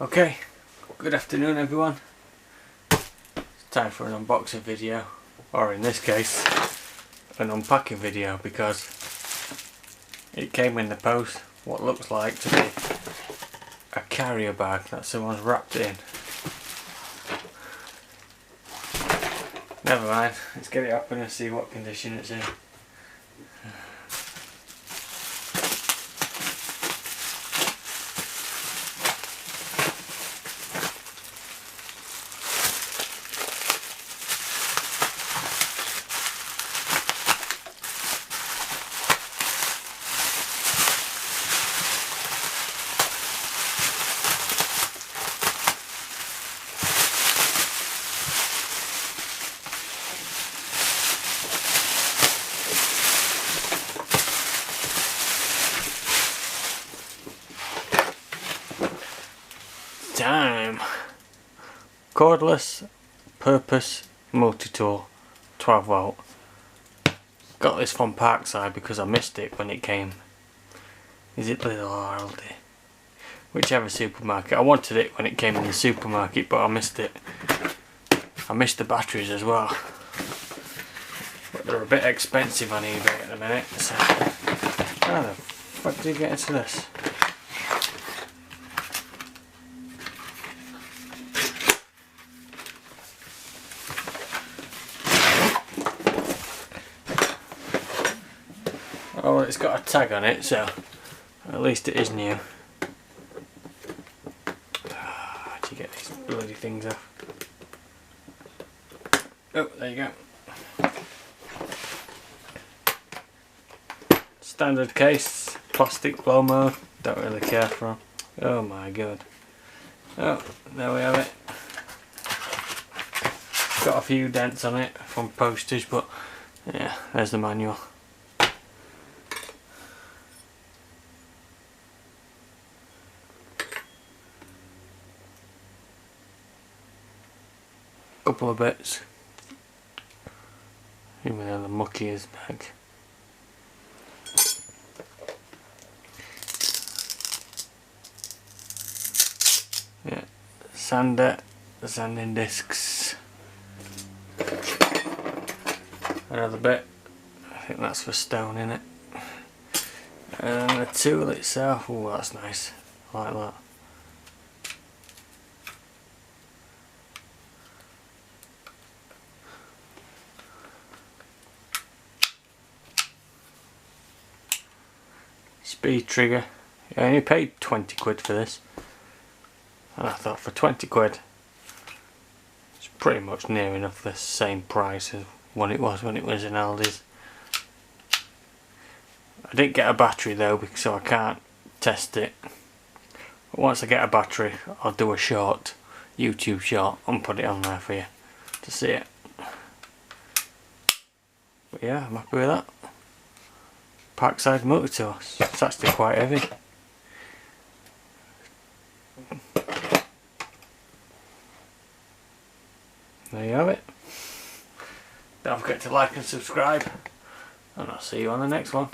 Okay, good afternoon everyone. It's time for an unboxing video, or in this case an unpacking video, because it came in the post what looks like to be a carrier bag that someone's wrapped it in. Never mind, let's get it open and see what condition it's in. Time. Cordless purpose multi-tool, 12 volt. Got this from Parkside because I missed it when it came. Is it Lidl or Aldi? Whichever supermarket. I wanted it when it came in the supermarket, but I missed it. I missed the batteries as well, but they're a bit expensive on eBay at the minute, so how the fuck did you get into this? Oh, well, it's got a tag on it, so at least it is new. How'd you get these bloody things off? Oh, there you go. Standard case, plastic blow mode, don't really care for them. Oh my god. Oh, there we have it. Got a few dents on it from postage, but yeah, there's the manual. Couple of bits, even though the mucky is back. Yeah, sander, sanding discs. Another bit, I think that's for stone in it. And the tool itself, oh that's nice, I like that. Speed trigger. I only paid 20 quid for this, and I thought for 20 quid it's pretty much near enough the same price as what it was when it was in Aldi's. I didn't get a battery though, so I can't test it. But once I get a battery, I'll do a short, YouTube short, and put it on there for you to see it. But yeah, I'm happy with that. Parkside multi-tool. It's actually quite heavy. There you have it. Don't forget to like and subscribe, and I'll see you on the next one.